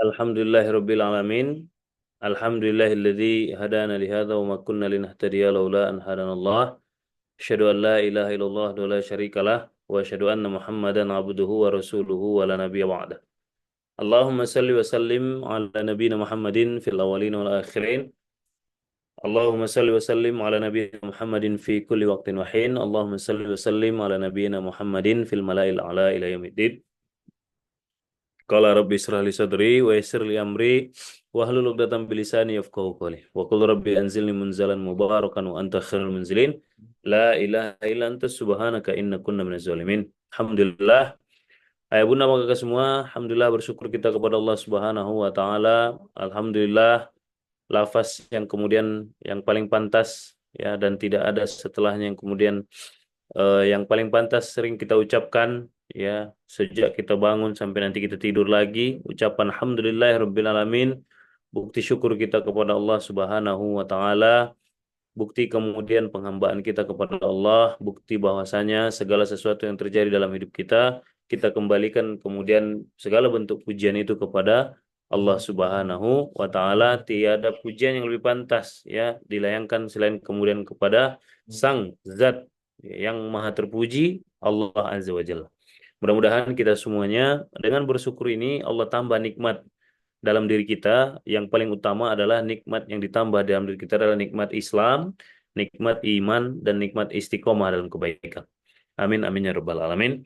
Alhamdulillahirabbil alamin. Alhamdulillahilladzi hadana li hadza wa ma kunna linahtadiya laula an hadanallah. Asyhadu an la ilaha illallah wa la syarikalah wa asyhadu anna Muhammadan abduhu wa rasuluhu wa la nabiyya ba'da. Allahumma salli wa sallim ala nabiyyina Muhammadin fil awwalin wal akhirin. Allahumma salli wa sallim ala nabiyyina Muhammadin fi kulli waqtin wa hin. Allahumma salli wa sallim ala nabiyyina Muhammadin fil mala'il a'la ila yaumiddin. Qala rabbi israh li sadri wa yassir li amri wa hlul 'uqdatam min lisani yafqahu qawli. Wa qul rabbi anzilni munzalan mubarakan wa anta khairul munzilin. La ilaha illa anta subhanaka inna kunna minaz zalimin. Alhamdulillah. Ayah bunda maka kakak semua, alhamdulillah bersyukur kita kepada Allah Subhanahu wa taala. Alhamdulillah lafaz yang kemudian yang paling pantas ya dan tidak ada setelahnya yang kemudian yang paling pantas sering kita ucapkan ya sejak kita bangun sampai nanti kita tidur lagi, ucapan alhamdulillahirabbil alamin, bukti syukur kita kepada Allah Subhanahu wa taala, bukti kemudian penghambaan kita kepada Allah, bukti bahwasanya segala sesuatu yang terjadi dalam hidup kita kembalikan kemudian segala bentuk pujian itu kepada Allah Subhanahu wa taala. Tiada pujian yang lebih pantas ya dilayangkan selain kemudian kepada Sang Zat yang Maha Terpuji, Allah Azza wa Jalla. Mudah-mudahan kita semuanya dengan bersyukur ini Allah tambah nikmat dalam diri kita. Yang paling utama adalah nikmat yang ditambah dalam diri kita adalah nikmat Islam, nikmat iman, dan nikmat istiqomah dalam kebaikan. Amin amin ya rabbal alamin.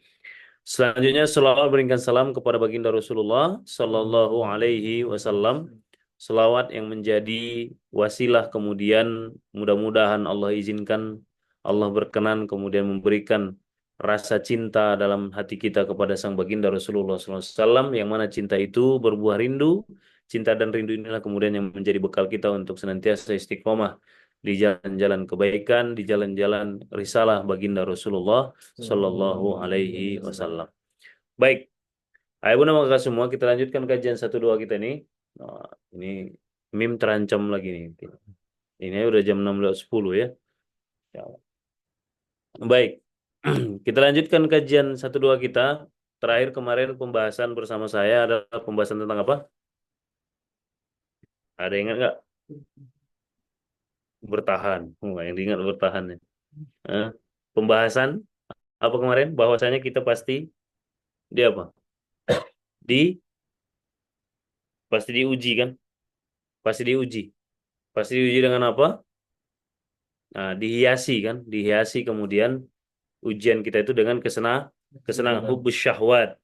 Selanjutnya selawat berikan salam kepada baginda Rasulullah Sallallahu Alaihi Wasallam. Selawat yang menjadi wasilah kemudian mudah-mudahan Allah izinkan, Allah berkenan kemudian memberikan rasa cinta dalam hati kita kepada sang baginda Rasulullah SAW, yang mana cinta itu berbuah rindu. Cinta dan rindu inilah kemudian yang menjadi bekal kita untuk senantiasa istiqomah di jalan-jalan kebaikan, di jalan-jalan risalah baginda Rasulullah Sallallahu Alaihi Wasallam. Baik, ayo bunda maka semua kita lanjutkan kajian 1-2 kita nih. Nah, ini mim terancam lagi nih. Ini udah jam 16.10 ya. Ya. Baik, kita lanjutkan kajian 1-2 kita. Terakhir kemarin pembahasan bersama saya adalah pembahasan tentang apa? Ada yang ingat nggak? Bertahan. Yang diingat bertahan ya. Pembahasan apa kemarin? Bahwasanya kita pasti di apa? Di pasti diuji kan? Pasti diuji. Pasti diuji dengan apa? Nah, dihiasi kan? Dihiasi kemudian ujian kita itu dengan kesenangan hubus syahwat.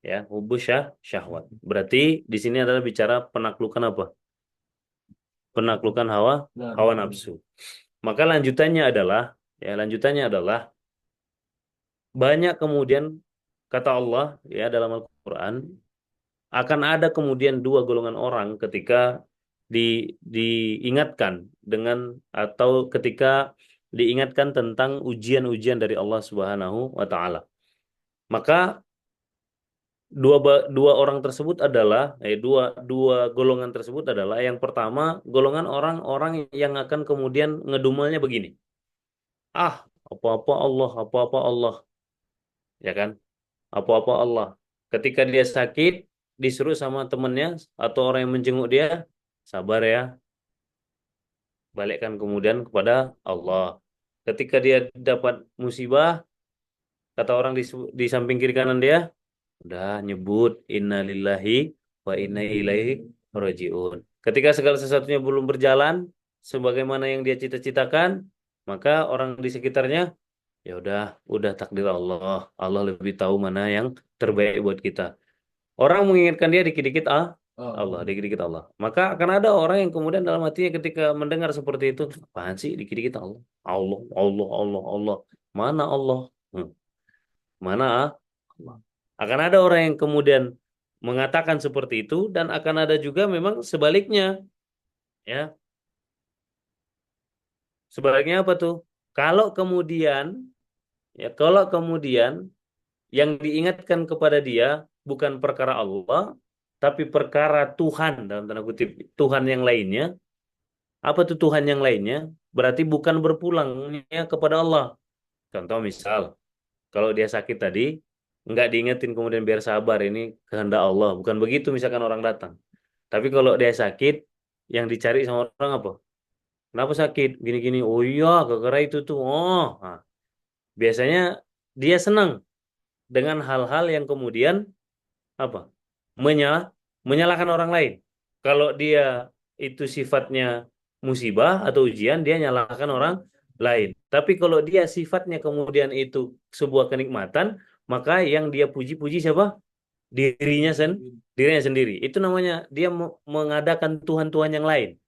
Ya, hubus syahwat. Berarti di sini adalah bicara penaklukan apa? Penaklukan hawa nafsu. Maka lanjutannya adalah banyak kemudian kata Allah ya dalam Al-Qur'an akan ada kemudian 2 golongan orang ketika diingatkan dengan atau ketika diingatkan tentang ujian-ujian dari Allah Subhanahu wa taala. Maka dua orang tersebut adalah dua golongan tersebut adalah yang pertama golongan orang-orang yang akan kemudian ngedumelnya begini. Ah, apa-apa Allah, apa-apa Allah. Ya kan? Apa-apa Allah. Ketika dia sakit, disuruh sama temannya atau orang yang menjenguk dia, sabar ya, balikkan kemudian kepada Allah. Ketika dia dapat musibah, kata orang di samping kiri kanan dia, udah nyebut innalillahi wa inna ilaihi rajiun. Ketika segala sesuatunya belum berjalan sebagaimana yang dia cita-citakan, maka orang di sekitarnya, ya udah takdir Allah. Allah lebih tahu mana yang terbaik buat kita. Orang mengingatkan dia dikit-dikit Allah, dikit-dikit Allah. Maka akan ada orang yang kemudian dalam hatinya ketika mendengar seperti itu, apaan sih dikit-dikit Allah? Allah, Allah, Allah, Allah. Mana Allah? Mana Allah? Akan ada orang yang kemudian mengatakan seperti itu dan akan ada juga memang sebaliknya. Ya, sebaliknya apa tuh? Kalau kemudian kalau kemudian yang diingatkan kepada dia bukan perkara Allah, tapi perkara Tuhan dalam tanda kutip Tuhan yang lainnya. Apa tuh Tuhan yang lainnya? Berarti bukan berpulangnya kepada Allah. Contoh misal, kalau dia sakit tadi, nggak diingetin kemudian biar sabar, ini kehendak Allah. Bukan begitu misalkan orang datang. Tapi kalau dia sakit, yang dicari sama orang apa? Kenapa sakit? Gini-gini. Oh iya, gara-gara itu tuh. Oh, nah, biasanya dia senang dengan hal-hal yang kemudian apa? Menyalah, menyalahkan orang lain. Kalau dia itu sifatnya musibah atau ujian, dia nyalahkan orang lain. Tapi kalau dia sifatnya kemudian itu sebuah kenikmatan, maka yang dia puji-puji siapa? Dirinya dirinya sendiri. Itu namanya dia mengadakan Tuhan-Tuhan yang lain.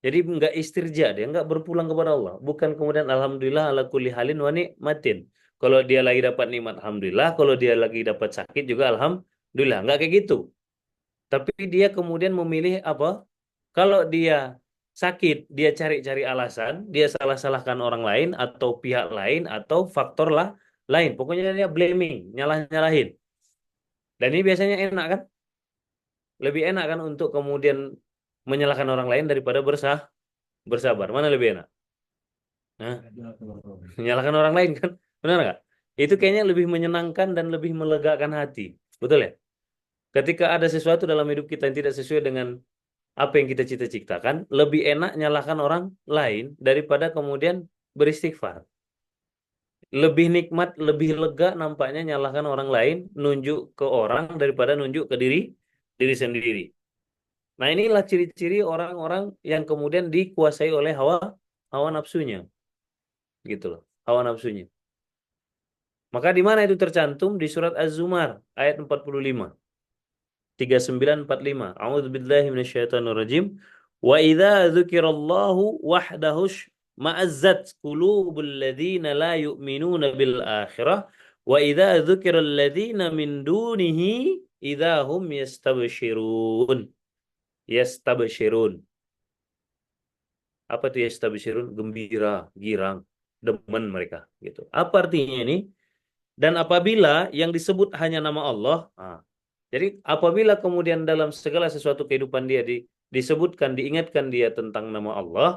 Jadi nggak istirja, dia nggak berpulang kepada Allah. Bukan kemudian alhamdulillah ala kulli halin wa nikmatin. Kalau dia lagi dapat nikmat alhamdulillah, kalau dia lagi dapat sakit juga alhamdulillah. Nggak kayak gitu. Tapi dia kemudian memilih apa? Kalau dia sakit, dia cari-cari alasan, dia salah-salahkan orang lain atau pihak lain atau faktor lah lain. Pokoknya dia blaming, nyalah-nyalahin. Dan ini biasanya enak kan? Lebih enak kan untuk kemudian menyalahkan orang lain daripada bersabar. Mana lebih enak? Hah? Menyalahkan orang lain kan? Benar nggak? Itu kayaknya lebih menyenangkan dan lebih melegakan hati. Betul ya? Ketika ada sesuatu dalam hidup kita yang tidak sesuai dengan apa yang kita cita-citakan, lebih enak nyalahkan orang lain daripada kemudian beristighfar. Lebih nikmat, lebih lega nampaknya nyalahkan orang lain, nunjuk ke orang daripada nunjuk ke diri sendiri. Nah, inilah ciri-ciri orang-orang yang kemudian dikuasai oleh hawa hawa nafsunya, gitu loh. Hawa nafsunya. Maka di mana itu tercantum di surat Az-Zumar ayat 45. 3945. A'udzubillahi minasyaitonirrajim. Wa idza dzukirallahu wahdahu ma'azzat qulubul ladzina la yu'minuna bil akhirah wa idza dzukiral ladzina min dunihi idza hum yastabshirun. Yastabshirun. Apa itu yastabshirun? Gembira, girang, demen mereka gitu. Apa artinya ini? Dan apabila yang disebut hanya nama Allah, jadi apabila kemudian dalam segala sesuatu kehidupan dia disebutkan, diingatkan dia tentang nama Allah,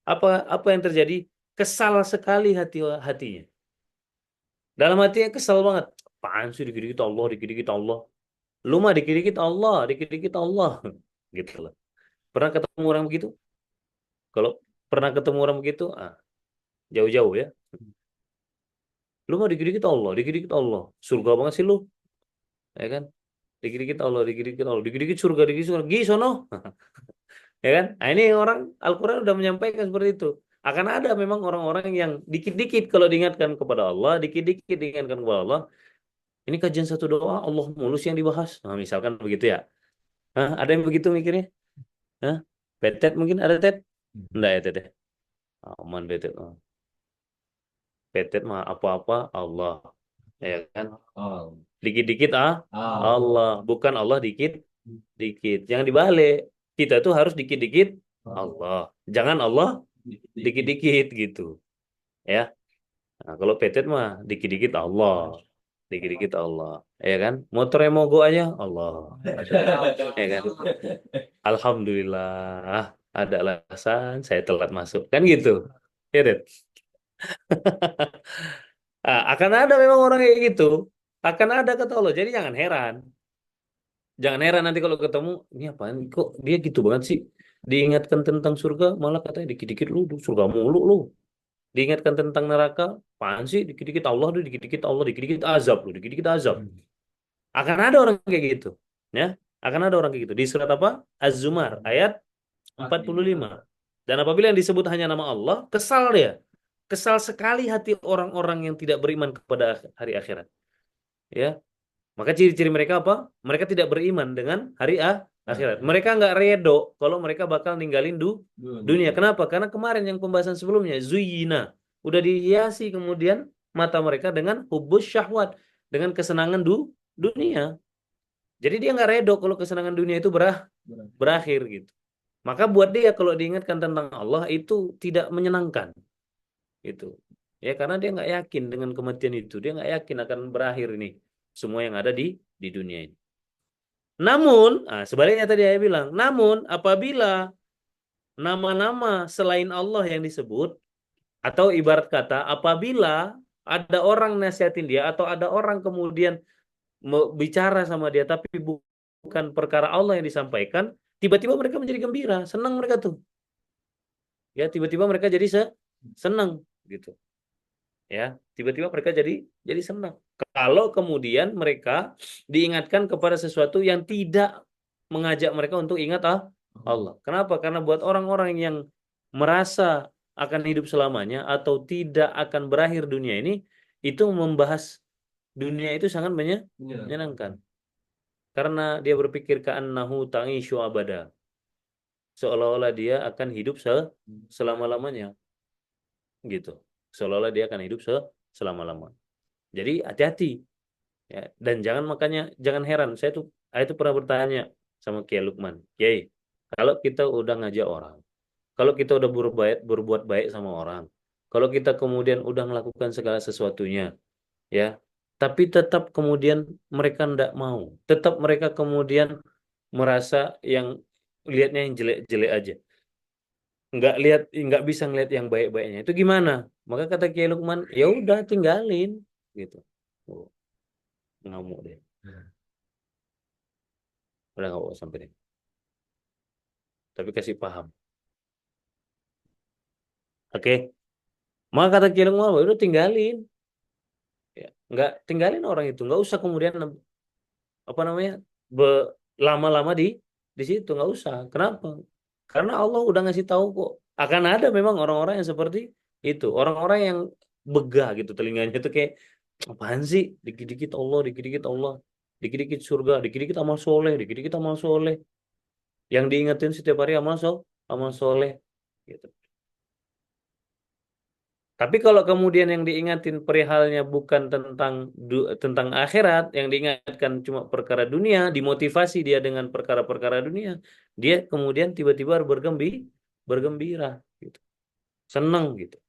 apa apa yang terjadi? Kesal sekali hatinya. Dalam hatinya kesal banget. Apaan sih dikit-dikit Allah, dikit-dikit Allah. Lu mah dikit-dikit Allah, dikit-dikit Allah. Gitu loh. Pernah ketemu orang begitu? Kalau pernah ketemu orang begitu, jauh-jauh ya. Lu mah dikit-dikit Allah, dikit-dikit Allah. Surga banget sih lu, ya kan? Dikit-dikit Allah, dikit-dikit Allah, dikit-dikit surga, dikit surga. Gi sono. Ya kan? Nah, ini orang Al-Quran udah menyampaikan seperti itu. Akan ada memang orang-orang yang dikit-dikit kalau diingatkan kepada Allah, dikit-dikit diingatkan kepada Allah. Ini kajian satu doa, Allah mulus yang dibahas. Nah, misalkan begitu ya. Hah? Ada yang begitu mikirnya? Hah? Betet mungkin ada tet? Enggak ya tet ya? Aman betet. Betet mah apa-apa Allah. Ya kan? Dikit-dikit Allah. Bukan Allah dikit-dikit. Jangan dibalik. Kita tuh harus dikit-dikit Allah. Jangan Allah dikit-dikit gitu. Ya. Nah, kalau petet mah dikit-dikit Allah. Dikit-dikit Allah. Ya kan? Motornya mogok aja Allah. Ya kan? Alhamdulillah. Ada alasan saya telat masuk. Kan gitu. Ya, Det? Akan ada memang orang kayak gitu. Akan ada kata Allah. Jadi jangan heran. Jangan heran nanti kalau ketemu, ini apaan kok dia gitu banget sih. Diingatkan tentang surga, malah katanya dikit-dikit lu surga mulu lu. Diingatkan tentang neraka, apaan sih dikit-dikit Allah lu, dikit-dikit Allah, dikit-dikit azab lu, dikit-dikit azab. Akan ada orang kayak gitu. Ya, akan ada orang kayak gitu. Di surat apa? Az-Zumar ayat 45. Dan apabila yang disebut hanya nama Allah, kesal dia. Kesal sekali hati orang-orang yang tidak beriman kepada hari akhirat. Ya, maka ciri-ciri mereka apa? Mereka tidak beriman dengan hari akhirat. Mereka nggak redo kalau mereka bakal ninggalin dunia. Kenapa? Karena kemarin yang pembahasan sebelumnya, zuyina. Udah dihiasi kemudian mata mereka dengan hubus syahwat. Dengan kesenangan dunia. Jadi dia nggak redo kalau kesenangan dunia itu berakhir gitu. Maka buat dia kalau diingatkan tentang Allah itu tidak menyenangkan. Itu. Ya karena dia nggak yakin dengan kematian itu. Dia nggak yakin akan berakhir ini semua yang ada di dunia ini. Namun, sebaliknya tadi saya bilang, namun apabila nama-nama selain Allah yang disebut, atau ibarat kata apabila ada orang nasihatin dia, atau ada orang kemudian bicara sama dia, tapi bukan perkara Allah yang disampaikan, tiba-tiba mereka menjadi gembira, senang mereka tuh. Ya, tiba-tiba mereka jadi senang gitu. Ya, tiba-tiba mereka jadi senang. Kalau kemudian mereka diingatkan kepada sesuatu yang tidak mengajak mereka untuk ingat Allah. Kenapa? Karena buat orang-orang yang merasa akan hidup selamanya atau tidak akan berakhir dunia ini, itu membahas dunia itu sangat menyenangkan. Karena dia berpikir ka'annahu ta'isyu abada. Seolah-olah dia akan hidup selama-lamanya. Gitu. Seolah-olah dia akan hidup selama-lamanya. Jadi hati-hati. Ya. Dan jangan heran. Saya tuh pernah bertanya sama Kiai Lukman. Kiai, kalau kita udah ngajak orang, kalau kita udah berbuat baik sama orang, kalau kita kemudian udah melakukan segala sesuatunya, ya, tapi tetap kemudian mereka ndak mau, tetap mereka kemudian merasa yang lihatnya yang jelek-jelek aja, nggak bisa ngelihat yang baik-baiknya, itu gimana? Maka kata Kiai Lukman, ya udah tinggalin, gitu. Oh, ngamuk deh, udah nggak mau sampai deh, tapi kasih paham, oke? Maka kata Kiai Lukman, "Ya udah tinggalin, ya, nggak tinggalin orang itu, nggak usah kemudian apa namanya lama-lama di situ, nggak usah. Kenapa? Karena Allah udah ngasih tahu kok akan ada memang orang-orang yang seperti itu, orang-orang yang begah gitu telinganya itu kayak apaan sih, dikit-dikit Allah, dikit-dikit Allah, dikit-dikit surga, dikit-dikit amal soleh, dikit-dikit amal soleh, yang diingetin setiap hari amal soleh gitu. Tapi kalau kemudian yang diingatin perihalnya bukan tentang akhirat, yang diingatkan cuma perkara dunia, dimotivasi dia dengan perkara-perkara dunia, dia kemudian tiba-tiba bergembira, gitu, senang gitu,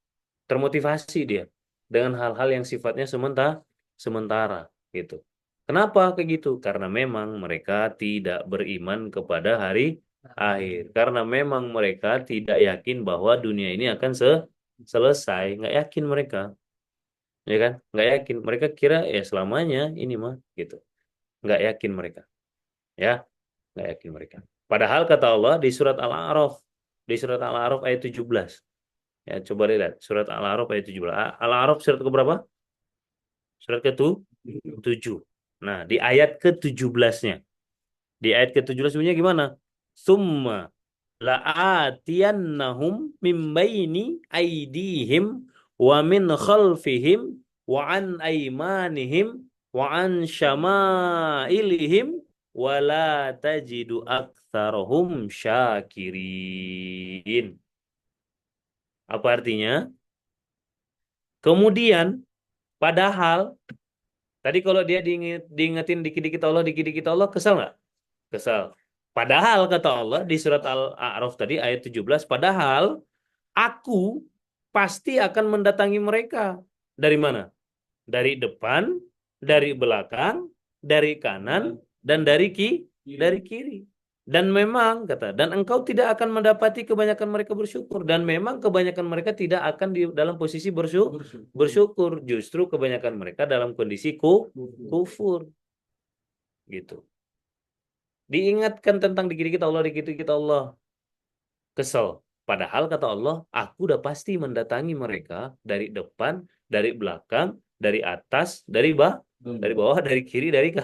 termotivasi dia dengan hal-hal yang sifatnya sementara, gitu. Kenapa kayak gitu? Karena memang mereka tidak beriman kepada hari akhir, karena memang mereka tidak yakin bahwa dunia ini akan selesai, nggak yakin mereka, ya kan, nggak yakin mereka, kira ya selamanya ini mah, gitu, nggak yakin mereka, ya, nggak yakin mereka, padahal kata Allah di surat Al-A'raf ayat 17, ya, coba lihat surat Al-A'raf ayat 17. Al-A'raf surat ke berapa? Surat ke-7. Nah, di ayat ke-17-nya, di ayat ke-17 bunyinya gimana? Summa la'atiyannahum min baini aidihim wa min khalfihim wa an aimanihim wa an syama'ilihim wa la tajidu aktsarahum syakirin. Apa artinya? Kemudian, padahal tadi kalau dia diingetin dikit-dikit Allah, kesal nggak? Kesal. Padahal kata Allah di surat Al-A'raf tadi ayat 17, padahal aku pasti akan mendatangi mereka. Dari mana? Dari depan, dari belakang, dari kanan, dan dari kiri. Dan memang kata, dan engkau tidak akan mendapati kebanyakan mereka bersyukur. Dan memang kebanyakan mereka tidak akan di dalam posisi bersyukur. Justru kebanyakan mereka dalam kondisi kufur. Gitu. Diingatkan tentang dikit-dikit Allah, kesel. Padahal kata Allah, aku udah pasti mendatangi mereka dari depan, dari belakang, dari atas, dari bawah, dari kiri, dari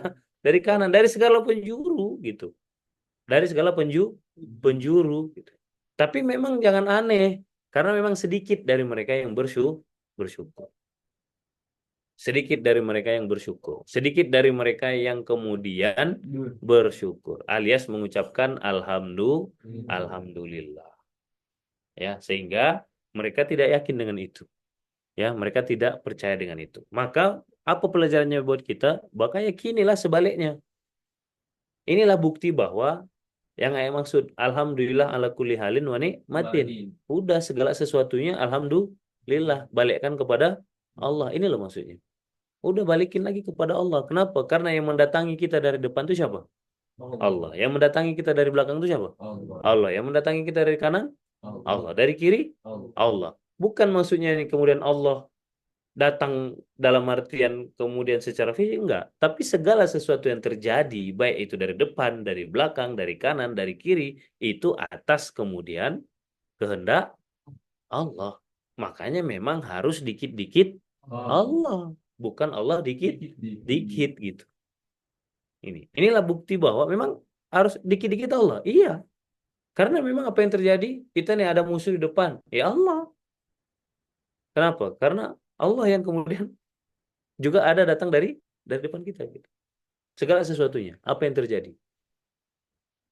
kanan, dari segala penjuru gitu. Dari segala penjuru gitu. Tapi memang jangan aneh, karena memang sedikit dari mereka yang bersyukur. Sedikit dari mereka yang bersyukur. Sedikit dari mereka yang kemudian bersyukur, alias mengucapkan alhamdulillah. Ya, sehingga mereka tidak yakin dengan itu. Ya, mereka tidak percaya dengan itu. Maka apa pelajarannya buat kita? Maka yakinilah sebaliknya. Inilah bukti bahwa yang saya maksud alhamdulillah ala kulli halin wa ni'matin. Udah segala sesuatunya alhamdulillah, balikkan kepada Allah. Ini loh maksudnya. Udah balikin lagi kepada Allah. Kenapa? Karena yang mendatangi kita dari depan itu siapa? Allah. Yang mendatangi kita dari belakang itu siapa? Allah. Yang mendatangi kita dari kanan? Allah. Dari kiri? Allah. Bukan maksudnya ini kemudian Allah datang dalam artian kemudian secara fisik enggak, tapi segala sesuatu yang terjadi baik itu dari depan, dari belakang, dari kanan, dari kiri itu atas kemudian kehendak Allah. Makanya memang harus dikit-dikit Allah, bukan Allah dikit-dikit gitu. Inilah bukti bahwa memang harus dikit-dikit Allah. Iya, karena memang apa yang terjadi, kita nih ada musuh di depan, ya Allah. Kenapa? Karena Allah yang kemudian juga ada datang dari depan kita gitu. Segala sesuatunya, apa yang terjadi?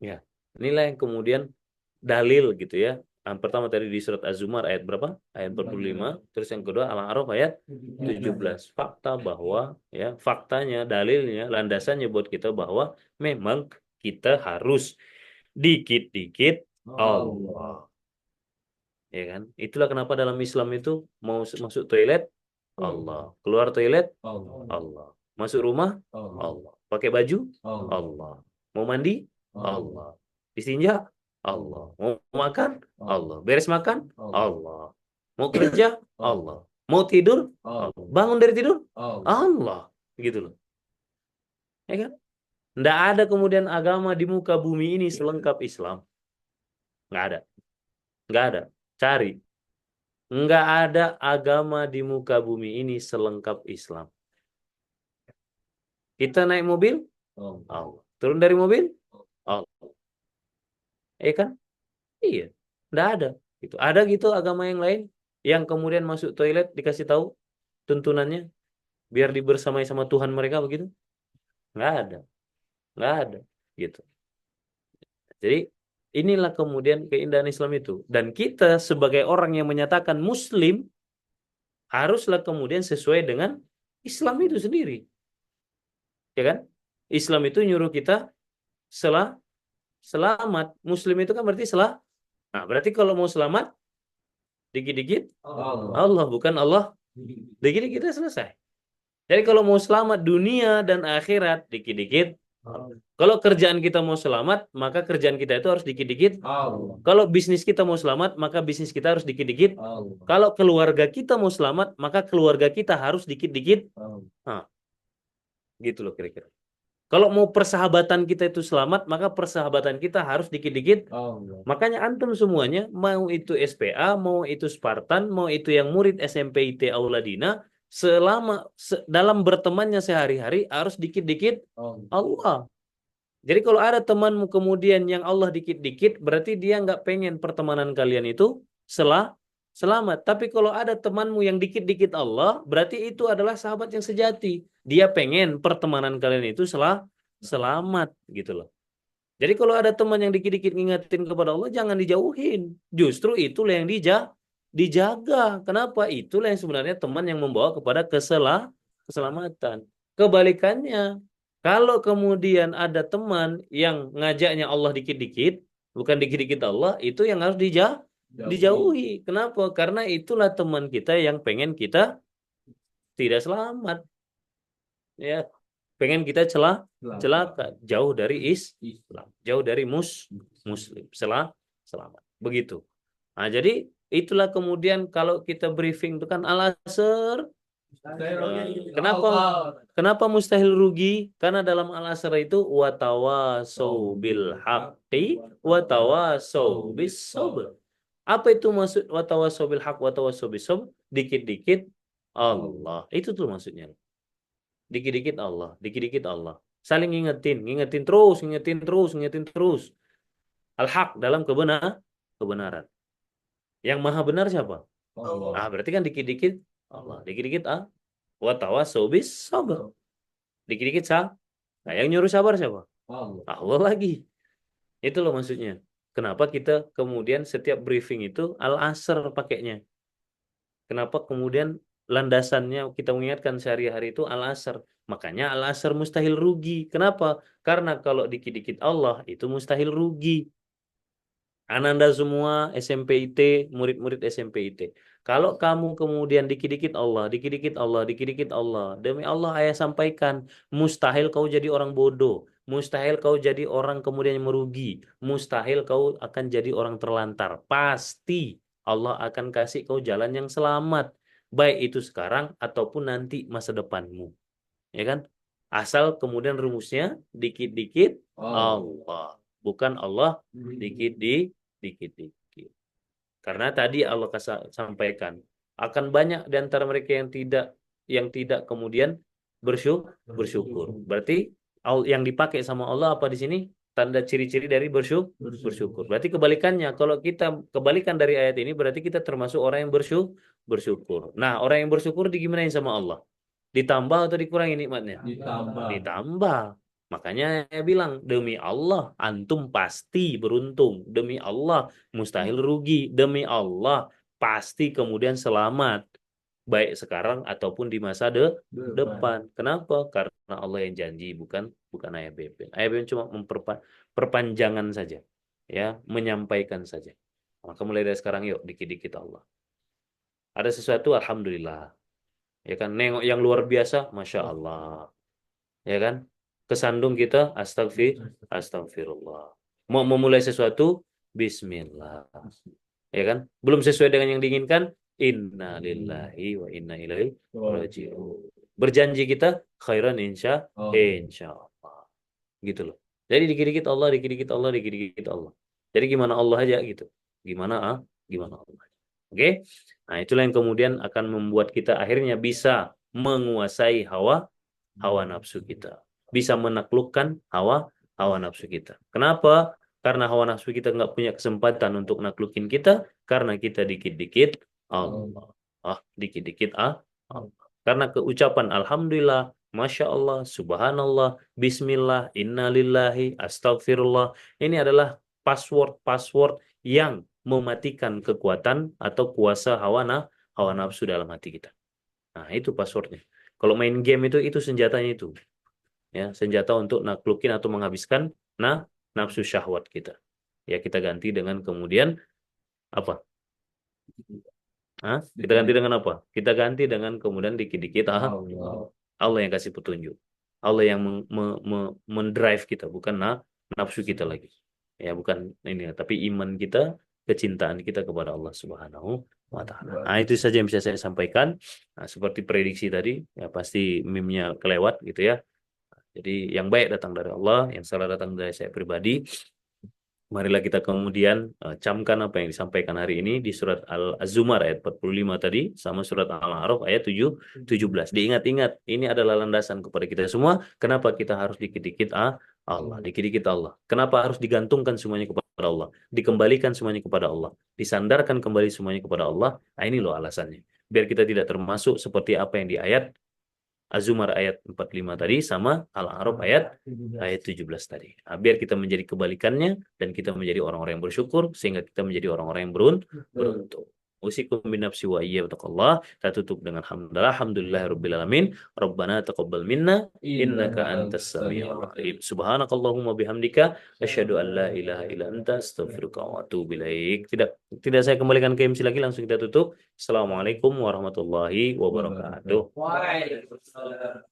Ya, inilah yang kemudian dalil gitu ya. Yang pertama tadi di surat Az-Zumar ayat berapa? Ayat 45. Terus yang kedua Al-A'raf ayat 17. Fakta bahwa ya, faktanya, dalilnya, landasannya buat kita bahwa memang kita harus dikit-dikit Allah. Ya kan? Itulah kenapa dalam Islam itu mau masuk toilet Allah, keluar toilet Allah, masuk rumah Allah, pakai baju Allah, mau mandi Allah, istinja Allah, mau makan Allah, beres makan Allah, mau kerja Allah, mau tidur Allah, bangun dari tidur Allah, gitu loh. Ya kan? Nggak ada kemudian agama di muka bumi ini selengkap Islam. Nggak ada. Nggak ada. Cari. Nggak ada agama di muka bumi ini selengkap Islam. Kita naik mobil, Allah. Turun dari mobil, Allah. Kan? Iya. Nggak ada. Gitu. Ada gitu agama yang lain yang kemudian masuk toilet dikasih tahu tuntunannya biar dibersamai sama Tuhan mereka begitu? Nggak ada. Nggak ada. Gitu. Jadi inilah kemudian keindahan Islam itu. Dan kita sebagai orang yang menyatakan Muslim haruslah kemudian sesuai dengan Islam itu sendiri. Ya kan? Islam itu nyuruh kita selamat. Muslim itu kan berarti Nah, berarti kalau mau selamat dikit-dikit Allah, bukan Allah dikit-dikit kita selesai. Jadi kalau mau selamat dunia dan akhirat dikit-dikit. Kalau kerjaan kita mau selamat, maka kerjaan kita itu harus dikit-dikit. Kalau bisnis kita mau selamat, maka bisnis kita harus dikit-dikit. Kalau keluarga kita mau selamat, maka keluarga kita harus dikit-dikit. Nah, gitu loh kira-kira. Kalau mau persahabatan kita itu selamat, maka persahabatan kita harus dikit-dikit. Makanya antum semuanya, mau itu SPA, mau itu Spartan, mau itu yang murid SMP IT Auladina, dalam bertemannya sehari-hari harus dikit-dikit Allah. Jadi kalau ada temanmu kemudian yang Allah dikit-dikit, berarti dia nggak pengen pertemanan kalian itu selamat. Tapi kalau ada temanmu yang dikit-dikit Allah, berarti itu adalah sahabat yang sejati. Dia pengen pertemanan kalian itu selamat gitu loh. Jadi kalau ada teman yang dikit-dikit ngingetin kepada Allah, jangan dijauhin. Justru itulah yang dijaga. Kenapa? Itulah yang sebenarnya teman yang membawa kepada keselamatan. Kebalikannya, kalau kemudian ada teman yang ngajaknya Allah dikit-dikit, bukan dikit-dikit Allah, itu yang harus dijauhi. Kenapa? Karena itulah teman kita yang pengen kita tidak selamat. Ya, pengen kita celaka, jauh dari Islam, jauh dari Muslim, selamat. Begitu. Nah, jadi itulah kemudian kalau kita briefing itu kan Al-Asr. Kenapa kenapa mustahil rugi? Karena dalam Al-Asr itu watawasau bil haqqi watawasau bis sabr. Apa itu maksud watawasau bil haqq watawasau bis sabr? Dikit-dikit Allah. Itu tuh maksudnya. Dikit-dikit Allah, dikit-dikit Allah. Saling ngingetin terus, ngingetin terus. Al-haq dalam kebenaran. Yang maha benar siapa? Allah. Ah, berarti kan dikit-dikit Allah, dikit-dikit wa tawasau bis sabr. Dikit-dikit Nah, yang nyuruh sabar siapa? Allah lagi. Itu loh maksudnya. Kenapa kita kemudian setiap briefing itu Al-Asr pakainya? Kenapa kemudian landasannya kita mengingatkan sehari-hari itu Al-Asr? Makanya Al-Asr mustahil rugi. Kenapa? Karena kalau dikit-dikit Allah itu mustahil rugi. Ananda semua SMP IT, murid-murid SMP IT. Kalau kamu kemudian dikit-dikit Allah, dikit-dikit Allah, dikit-dikit Allah, demi Allah ayah sampaikan, mustahil kau jadi orang bodoh, mustahil kau jadi orang kemudian yang merugi, mustahil kau akan jadi orang terlantar. Pasti Allah akan kasih kau jalan yang selamat. baik itu sekarang ataupun nanti masa depanmu, ya kan? Asal kemudian rumusnya dikit-dikit Allah, bukan Allah dikit di dikit-dikit. Karena tadi Allah sampaikan akan banyak di antara mereka yang tidak kemudian bersyukur. Berarti yang dipakai sama Allah apa di sini? Tanda ciri-ciri dari bersyukur. Berarti kebalikannya, kalau kita kebalikan dari ayat ini berarti kita termasuk orang yang bersyukur. Nah, orang yang bersyukur digimanain sama Allah? Ditambah atau dikurangi nikmatnya? Ditambah. Makanya saya bilang, demi Allah, antum pasti beruntung. Demi Allah, mustahil rugi. Demi Allah, pasti kemudian selamat. Baik sekarang ataupun di masa depan. Kenapa? Karena Allah yang janji, bukan bukan ayat BPN. Ayat BPN cuma perpanjangan saja. Ya, menyampaikan saja. Maka mulai dari sekarang yuk, dikit-dikit Allah. Ada sesuatu, Alhamdulillah. Ya kan, nengok yang luar biasa, Masya Allah. Ya kan, kesandung kita, astagfirullah. Mau memulai sesuatu, Bismillah. Ya kan, belum sesuai dengan yang diinginkan, Inna lillahi wa inna ilaihi raji'un. Berjanji kita, khairan insya Allah. Gitu loh. Jadi dikit-dikit Allah, dikit-dikit Allah, dikit-dikit Allah. Jadi gimana Allah aja gitu. Gimana gimana Allah. Oke? Nah, itulah yang kemudian akan membuat kita akhirnya bisa menguasai hawa nafsu kita. Bisa menaklukkan hawa nafsu kita. Kenapa? Karena hawa nafsu kita nggak punya kesempatan untuk naklukin kita karena kita dikit-dikit Allah. Dikit-dikit Allah. Karena keucapan Alhamdulillah, Masya Allah, Subhanallah, Bismillah, Innalillahi, Astagfirullah. Ini adalah password-password yang mematikan kekuatan atau kuasa hawa nafsu dalam hati kita. Nah, itu passwordnya. Kalau main game itu senjatanya itu. Ya, senjata untuk naklukin atau menghabiskan nafsu syahwat kita. Ya, kita ganti dengan kemudian apa? Kita ganti dengan apa? Kita ganti dengan kemudian dikit-dikit Allah yang kasih petunjuk. Allah yang mendrive kita, bukan nafsu kita lagi. Ya, bukan ini, tapi iman kita, kecintaan kita kepada Allah Subhanahu wa taala. Nah, itu saja yang bisa saya sampaikan. Nah, seperti prediksi tadi, ya pasti meme-nya kelewat gitu ya. Jadi yang baik datang dari Allah, yang salah datang dari saya pribadi. Marilah kita kemudian camkan apa yang disampaikan hari ini di surat Al-Zumar ayat 45 tadi sama surat Al-A'raf ayat 17. Diingat-ingat, ini adalah landasan kepada kita semua. Kenapa kita harus dikit-dikit Allah, dikit-dikit Allah. Kenapa harus digantungkan semuanya kepada Allah, dikembalikan semuanya kepada Allah, disandarkan kembali semuanya kepada Allah. Nah, ini loh alasannya. Biar kita tidak termasuk seperti apa yang di ayat Az-Zumar ayat 45 tadi sama Al-A'raf ayat 17 tadi. Nah, biar kita menjadi kebalikannya dan kita menjadi orang-orang yang bersyukur sehingga kita menjadi orang-orang yang beruntung. Usikum binafsi wa iyyakallah. Kita tutup dengan hamdalah. Alhamdulillahirabbil alamin. Rabbana taqabbal minna innaka antas samiul alim. Subhanakallahumma bihamdika asyhadu an la ilaha illa anta astaghfiruka wa atubu ilaik. Tidak saya kembalikan ke MC lagi, langsung kita tutup. Assalamualaikum warahmatullahi wabarakatuh. Waalaikumsalam.